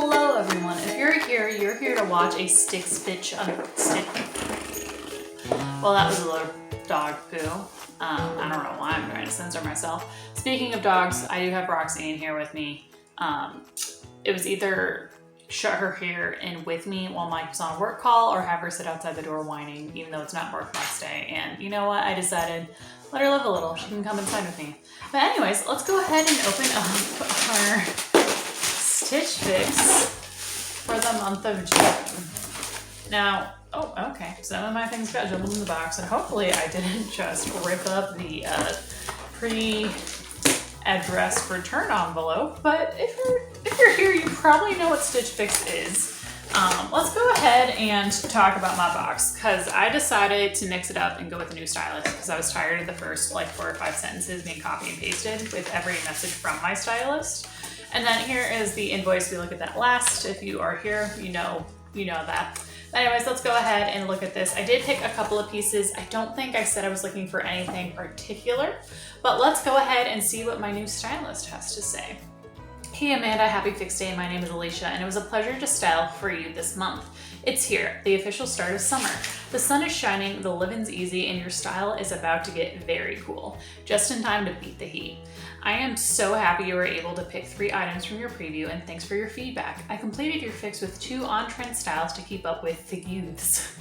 Hello everyone, if you're here to watch a stick stitch stick. Well, that was a little dog poo. I don't know why I'm trying to censor myself. Speaking of dogs, I do have Roxanne here with me. It was either shut her hair in with me while Mike was on a work call or have her sit outside the door whining even though it's not work next day. And you know what? I decided, let her live a little. She can come inside with me. But anyways, let's go ahead and open up our Stitch Fix for the month of June. Now, oh, okay, some of my things got jumbled in the box, and hopefully I didn't just rip up the pre-addressed return envelope, but if you're here, you probably know what Stitch Fix is. Let's go ahead and talk about my box, because I decided to mix it up and go with a new stylist, because I was tired of the first like 4 or 5 sentences being copy and pasted with every message from my stylist. And then here is the invoice. We look at that last. If you are here, you know that. Anyways, let's go ahead and look at this. I did pick a couple of pieces. I don't think I said I was looking for anything particular, but let's go ahead and see what my new stylist has to say. Hey Amanda, happy Fix Day. My name is Alicia, and it was a pleasure to style for you this month. It's here, the official start of summer. The sun is shining, the living's easy, and your style is about to get very cool. Just in time to beat the heat. I am so happy you were able to pick 3 items from your preview, and thanks for your feedback. I completed your fix with 2 on-trend styles to keep up with the youths.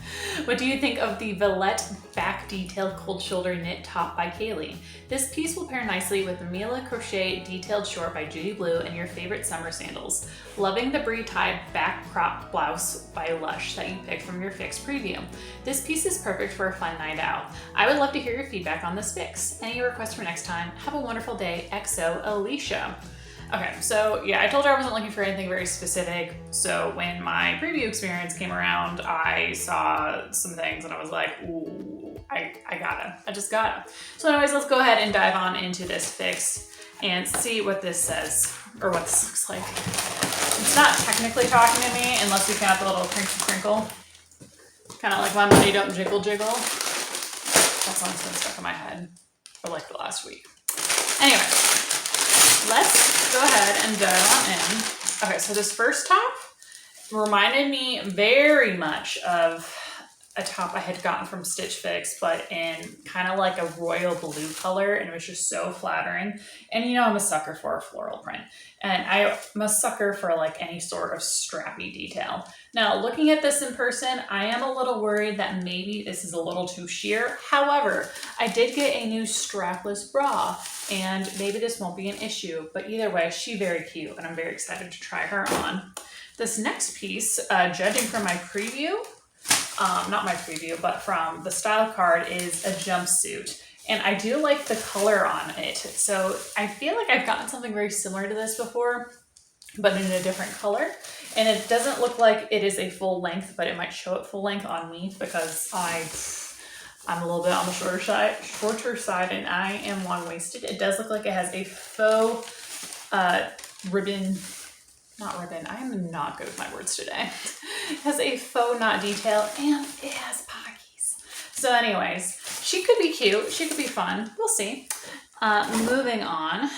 What do you think of the Villette back detailed cold shoulder knit top by Kaylee? This piece will pair nicely with the Mila Crochet detailed short by Judy Blue and your favorite summer sandals. Loving the brie tie back crop blouse by Lush that you picked from your fix preview. This piece is perfect for a fun night out. I would love to hear your feedback on this fix. Any requests for next time? Have a wonderful day. XO Alicia. Okay, so yeah, I told her I wasn't looking for anything very specific. So when my preview experience came around, I saw some things and I was like, ooh, I just gotta. So anyways, let's go ahead and dive on into this fix and see what this says, or what this looks like. It's not technically talking to me unless you count the little crinkle crinkle. Kind of like my money don't jiggle jiggle. That song's been stuck in my head for like the last week. Anyway, let's go ahead and dive on in. Okay, so this first top reminded me very much of a top I had gotten from Stitch Fix, but in kind of like a royal blue color, and it was just so flattering. And you know I'm a sucker for a floral print, and I'm a sucker for like any sort of strappy detail. Now, looking at this in person, I am a little worried that maybe this is a little too sheer. However, I did get a new strapless bra, and maybe this won't be an issue, but either way, she's very cute, and I'm very excited to try her on. This next piece, judging from my preview, not my preview, but from the style card, is a jumpsuit. And I do like the color on it. So I feel like I've gotten something very similar to this before, but in a different color. And it doesn't look like it is a full length, but it might show it full length on me because I'm a little bit on the shorter side, and I am long-waisted. It does look like it has a faux ribbon. Not ribbon. I am not good with my words today. It has a faux knot detail and it has pockies. So anyways, she could be cute. She could be fun. We'll see. Moving on.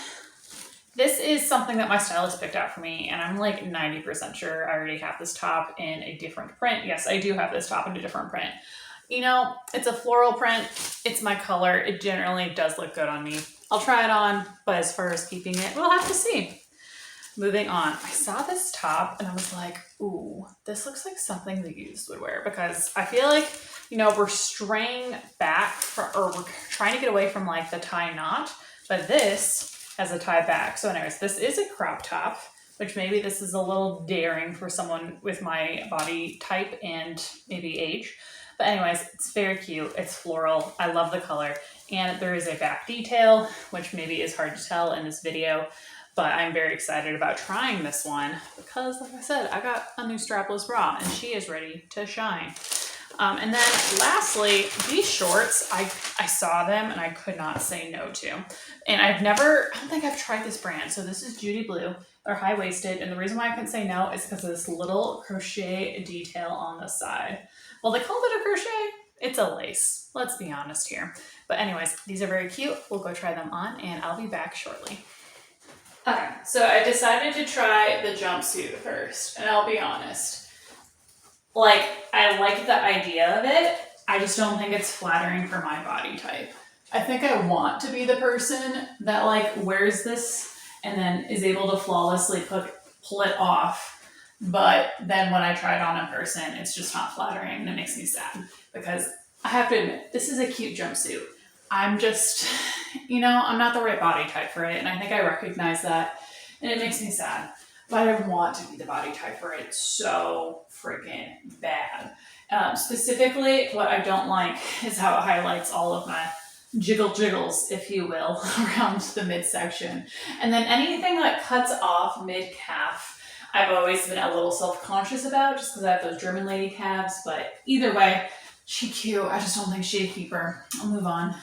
This is something that my stylist picked out for me, and I'm like 90% sure I already have this top in a different print. Yes, I do have this top in a different print. You know, it's a floral print. It's my color. It generally does look good on me. I'll try it on, but as far as keeping it, we'll have to see. Moving on, I saw this top and I was like, ooh, this looks like something the youths would wear, because I feel like, you know, we're straying back or we're trying to get away from like the tie knot, but this has a tie back. So anyways, this is a crop top, which maybe this is a little daring for someone with my body type and maybe age. But anyways, it's very cute. It's floral. I love the color. And there is a back detail, which maybe is hard to tell in this video. But I'm very excited about trying this one because, like I said, I got a new strapless bra and she is ready to shine. And then lastly, these shorts, I saw them and I could not say no to. And I don't think I've tried this brand. So this is Judy Blue. They're high-waisted. And the reason why I couldn't say no is because of this little crochet detail on the side. Well, they called it a crochet. It's a lace. Let's be honest here. But anyways, these are very cute. We'll go try them on and I'll be back shortly. Okay, so I decided to try the jumpsuit first, and I'll be honest. Like, I like the idea of it, I just don't think it's flattering for my body type. I think I want to be the person that like wears this and then is able to flawlessly pull it off. But then when I try it on in person, it's just not flattering and it makes me sad because I have to admit, this is a cute jumpsuit. I'm just, I'm not the right body type for it. And I think I recognize that and it makes me sad. But I want to be the body type for it so freaking bad. Specifically, what I don't like is how it highlights all of my jiggles, if you will, around the midsection. And then anything that cuts off mid-calf, I've always been a little self-conscious about just because I have those German lady calves. But either way, she's cute. I just don't think she's a keeper. I'll move on.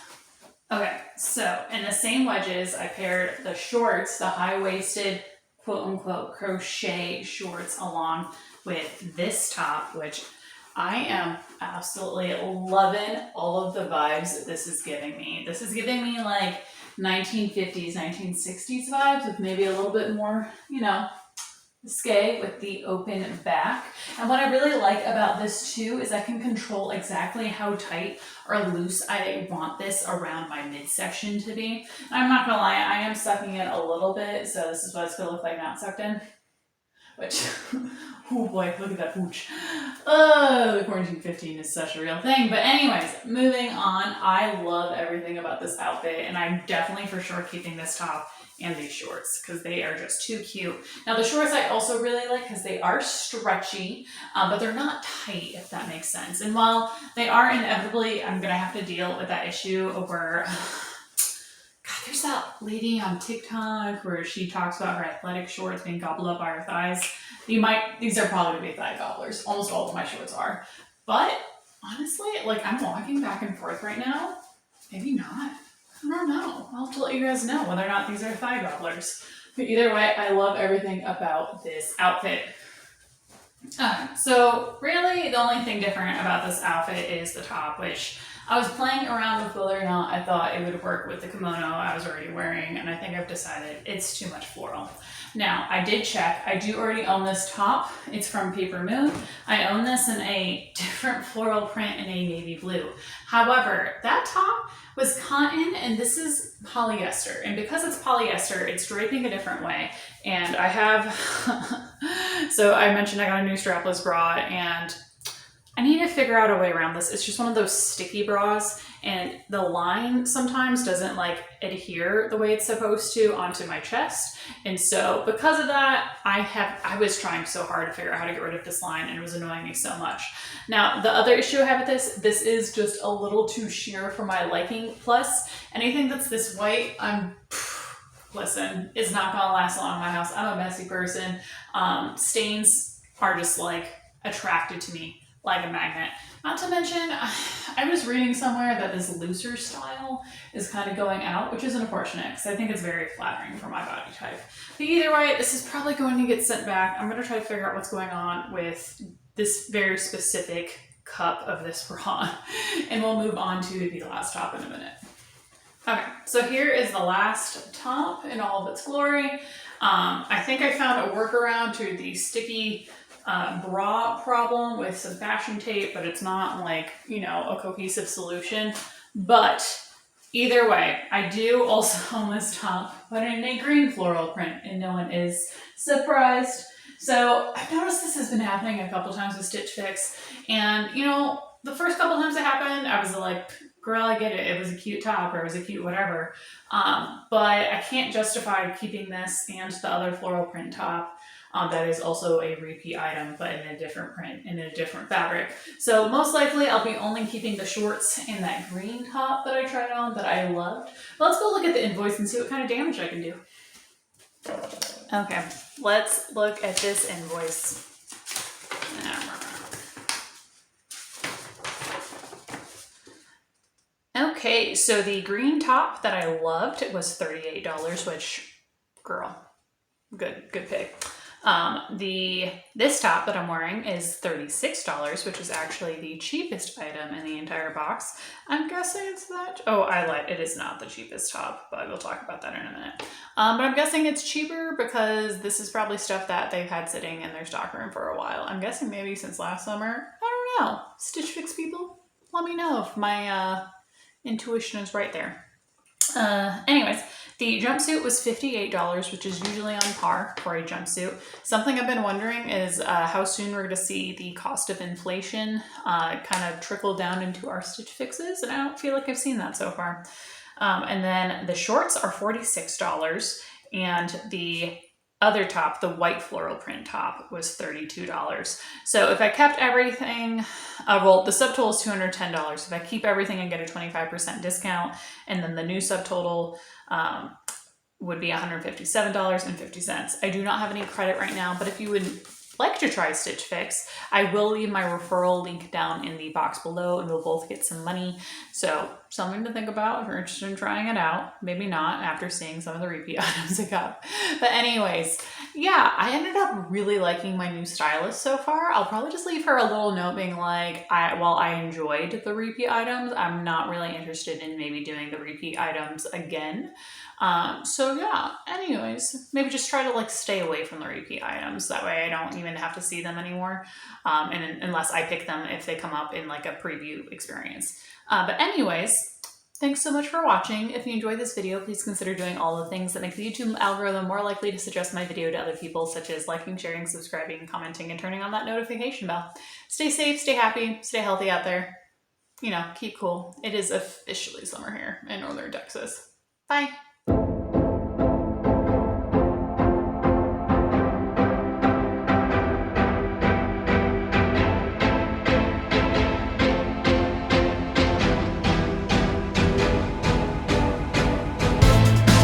Okay, so in the same wedges, I paired the shorts, the high-waisted, quote-unquote crochet shorts along with this top, which I am absolutely loving all of the vibes that this is giving me. This is giving me like 1950s, 1960s vibes with maybe a little bit more, risque with the open back. And what I really like about this too is I can control exactly how tight or loose I want this around my midsection to be. And I'm not gonna lie, I am sucking in a little bit, so this is what it's gonna look like not sucked in. Which, oh boy, look at that pooch. Oh, the quarantine 15 is such a real thing. But anyways, moving on, I love everything about this outfit, and I'm definitely for sure keeping this top and these shorts because they are just too cute. Now the shorts I also really like because they are stretchy, but they're not tight, if that makes sense. And while they are inevitably, I'm gonna have to deal with that issue over, God, there's that lady on TikTok where she talks about her athletic shorts being gobbled up by her thighs. These are probably gonna be thigh gobblers. Almost all of my shorts are. But honestly, like I'm walking back and forth right now. Maybe not. I don't know. I'll have to let you guys know whether or not these are thigh gobblers. But either way, I love everything about this outfit. So really the only thing different about this outfit is the top, which I was playing around with whether or not I thought it would work with the kimono I was already wearing, and I think I've decided it's too much floral. Now, I did check. I do already own this top. It's from Paper Moon. I own this in a different floral print in a navy blue. However, that top was cotton and this is polyester. And because it's polyester, it's draping a different way. And I have, so I mentioned I got a new strapless bra and I need to figure out a way around this. It's just one of those sticky bras and the line sometimes doesn't like adhere the way it's supposed to onto my chest. And so because of that, I was trying so hard to figure out how to get rid of this line and it was annoying me so much. Now, the other issue I have with this is just a little too sheer for my liking. Plus, anything that's this white, listen, it's not gonna last long in my house. I'm a messy person. Stains are just like attracted to me like a magnet. Not to mention, I was reading somewhere that this looser style is kind of going out, which is unfortunate because I think it's very flattering for my body type. But either way, this is probably going to get sent back. I'm going to try to figure out what's going on with this very specific cup of this bra, and we'll move on to the last top in a minute. Okay, so here is the last top in all of its glory. I think I found a workaround to the sticky bra problem with some fashion tape, but it's not like, a cohesive solution. But either way, I do also own this top, but in a green floral print, and no one is surprised. So I've noticed this has been happening a couple times with Stitch Fix, and the first couple times it happened, I was like, girl, I get it. It was a cute top or it was a cute whatever. But I can't justify keeping this and the other floral print top. That is also a repeat item, but in a different print, in a different fabric. So most likely I'll be only keeping the shorts and that green top that I tried on that I loved. Let's go look at the invoice and see what kind of damage I can do. Okay, let's look at this invoice. Okay, so the green top that I loved was $38, which, girl, good pick. This top that I'm wearing is $36, which is actually the cheapest item in the entire box. I'm guessing it's that. Oh, I lied. It is not the cheapest top, but we'll talk about that in a minute. But I'm guessing it's cheaper because this is probably stuff that they've had sitting in their stock room for a while. I'm guessing maybe since last summer. I don't know. Stitch Fix people, let me know if my intuition is right there. Anyways, the jumpsuit was $58, which is usually on par for a jumpsuit. Something I've been wondering is how soon we're going to see the cost of inflation kind of trickle down into our Stitch Fixes, and I don't feel like I've seen that so far. And then the shorts are $46, and the other top, the white floral print top, was $32. So if I kept everything, well, the subtotal is $210. If I keep everything and get a 25% discount, and then the new subtotal would be $157.50. I do not have any credit right now, but if you would like to try Stitch Fix, I will leave my referral link down in the box below, and we'll both get some money. So something to think about if you're interested in trying it out. Maybe not after seeing some of the repeat items I got. But anyways, yeah, I ended up really liking my new stylist so far. I'll probably just leave her a little note being like, while I enjoyed the repeat items, I'm not really interested in maybe doing the repeat items again. So yeah, anyways, maybe just try to like stay away from the repeat items. That way I don't even have to see them anymore. And unless I pick them if they come up in like a preview experience. But anyways, thanks so much for watching. If you enjoyed this video, please consider doing all the things that make the YouTube algorithm more likely to suggest my video to other people, such as liking, sharing, subscribing, commenting, and turning on that notification bell. Stay safe, stay happy, stay healthy out there. You know, keep cool. It is officially summer here in northern Texas. Bye.